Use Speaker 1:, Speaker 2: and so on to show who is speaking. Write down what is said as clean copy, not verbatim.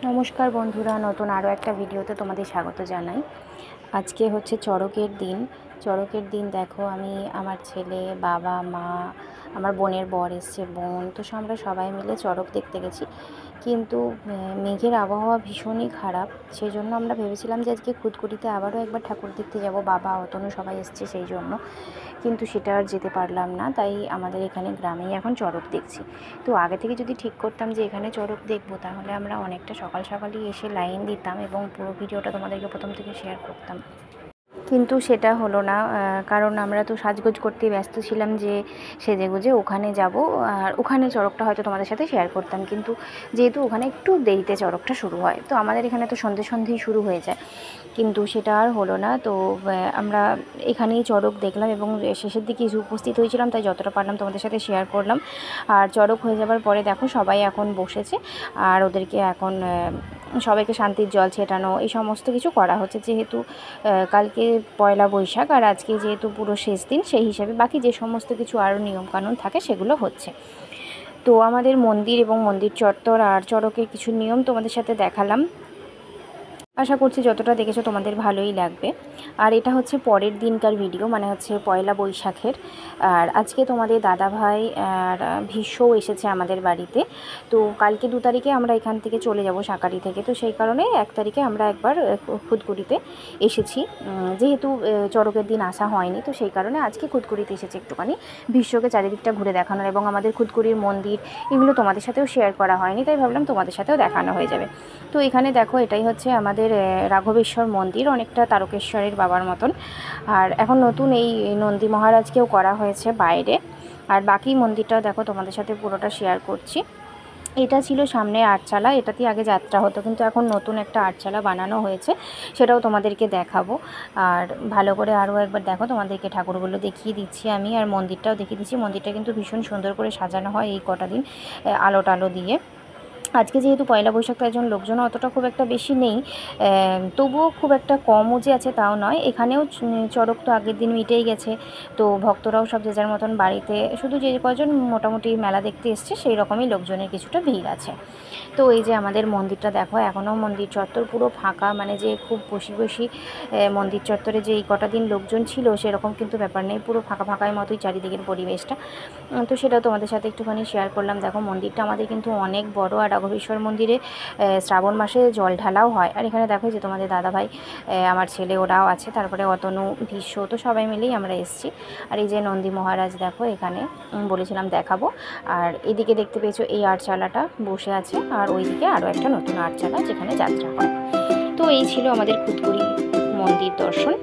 Speaker 1: নমস্কার বন্ধুরা, নতুন আরও একটা ভিডিওতে তোমাদের স্বাগত জানাই। আজকে হচ্ছে চড়কের দিন। চড়কের দিন দেখো, আমি, আমার ছেলে, বাবা, মা, আমার বোনের বর এসছে, বোন, তো আমরা সবাই মিলে চড়ক দেখতে গেছি। কিন্তু মেঘের আবহাওয়া ভীষণই খারাপ, সেই জন্য আমরা ভেবেছিলাম যে আজকে খুদকুড়িতে আবারও একবার ঠাকুর দেখতে যাব, বাবা, অতনু সবাই এসছে সেই জন্য। কিন্তু সেটা আর যেতে পারলাম না, তাই আমাদের এখানে গ্রামেই এখন চড়ক দেখছি। তো আগে থেকে যদি ঠিক করতাম যে এখানে চড়ক দেখবো, তাহলে আমরা অনেকটা সকাল সকালই এসে লাইন দিতাম এবং পুরো ভিডিওটা তোমাদেরকে প্রথম থেকে শেয়ার করতাম। কিন্তু সেটা হলো না, কারণ আমরা তো সাজগোজ করতে ব্যস্ত ছিলাম যে সেজেগুজে ওখানে যাব, আর ওখানে চড়কটা হয়তো তোমাদের সাথে শেয়ার করতাম। কিন্তু যেহেতু ওখানে একটু দেরিতে চড়কটা শুরু হয়, তো আমাদের এখানে তো সন্ধেই শুরু হয়ে যায়, কিন্তু সেটা আর হলো না। তো আমরা এখানেই চড়ক দেখলাম এবং শেষের দিকে এসে উপস্থিত হয়েছিলাম, তাই যতটা পারলাম তোমাদের সাথে শেয়ার করলাম। আর চড়ক হয়ে যাবার পরে দেখো সবাই এখন বসেছে, আর ওদেরকে এখন সবাইকে শান্তির জল ছেটানো এই সমস্ত কিছু করা হচ্ছে, যেহেতু কালকে পয়লা বৈশাখ আর আজকে যেহেতু পুরো শেষ দিন, সেই হিসাবে বাকি যে সমস্ত কিছু আরও নিয়মকানুন থাকে সেগুলো হচ্ছে। তো আমাদের মন্দির এবং মন্দির চত্বর আর চড়কের কিছু নিয়ম তোমাদের সাথে দেখালাম। আশা করছি যতটা দেখেছো তোমাদের ভালোই লাগবে। আর এটা হচ্ছে পরের দিনকার ভিডিও, মানে হচ্ছে পয়লা বৈশাখের। আর আজকে তোমাদের দাদাভাই আর ভীষ্মও এসেছে আমাদের বাড়িতে। তো কালকে 2 তারিখে আমরা এখান থেকে চলে যাব সাঁকারি থেকে, তো সেই কারণে 1 তারিখে আমরা একবার খুদকুড়িতে এসেছি। যেহেতু চড়কের দিন আসা হয়নি, তো সেই কারণে আজকে খুদকুড়িতে এসেছি একটুখানি ভীষ্মকে চারিদিকটা ঘুরে দেখানোর, এবং আমাদের খুদকুড়ির মন্দির এগুলো তোমাদের সাথেও শেয়ার করা হয়নি, তাই ভাবলাম তোমাদের সাথেও দেখানো হয়ে যাবে। তো এখানে দেখো, এটাই হচ্ছে আমাদের রাঘবেশ্বর মন্দির, অনেকটা তারকেশ্বরের বাবার মতন। আর এখন নতুন এই নন্দী মহারাজকেও করা হয়েছে বাইরে। আর বাকি মন্দিরটা দেখো তোমাদের সাথে পুরোটা শেয়ার করছি। এটা ছিল সামনে আটচালা, এটাতেই আগে যাত্রা হতো, কিন্তু এখন নতুন একটা আটচালা বানানো হয়েছে, সেটাও তোমাদেরকে দেখাবো। আর ভালো করে আরও একবার দেখো, তোমাদেরকে ঠাকুরগুলো দেখিয়ে দিচ্ছি আমি, আর মন্দিরটাও দেখিয়ে দিচ্ছি। মন্দিরটা কিন্তু ভীষণ সুন্দর করে সাজানো হয় এই কটা দিন আলো টালো দিয়ে। আজকে যেহেতু পয়লা বৈশাখ, তাই জন্য লোকজনও অতটা খুব একটা বেশি নেই, তবুও খুব একটা কমও যে আছে তাও নয়। এখানেও চড়ক তো আগের দিন মিটেই গেছে, তো ভক্তরাও সব যে যার মতন বাড়িতে, শুধু যে কজন মোটামুটি মেলা দেখতে এসছে সেই রকমই লোকজনের কিছুটা ভিড় আছে। তো এই যে আমাদের মন্দিরটা দেখো, এখনও মন্দির চত্বর পুরো ফাঁকা, মানে যে খুব বসি মন্দির চত্বরে যে এই কটা দিন লোকজন ছিল সেরকম কিন্তু ব্যাপার নেই, পুরো ফাঁকাই মতোই চারিদিকের পরিবেশটা। তো সেটাও তোমাদের সাথে একটুখানি শেয়ার করলাম। দেখো মন্দিরটা আমাদের কিন্তু অনেক বড়, আর রাঘবেশ্বর মন্দিরে শ্রাবণ মাসে জল ঢালাও হয়। আর এখানে দেখো যে তোমাদের দাদাভাই, আমার ছেলে, ওরাও আছে, তারপরে অতনু, ভীষ্ম, তো সবাই মিলেই আমরা এসেছি। আর এই যে নন্দী মহারাজ দেখো এখানে বলেছিলাম দেখাবো। আর এদিকে দেখতে পেয়েছো এই আটচালাটা বসে আছে, আর ওইদিকে আরও একটা নতুন আটচালা যেখানে যাত্রা হয়। তো এই ছিল আমাদের খুদকুড়ি মন্দির দর্শন।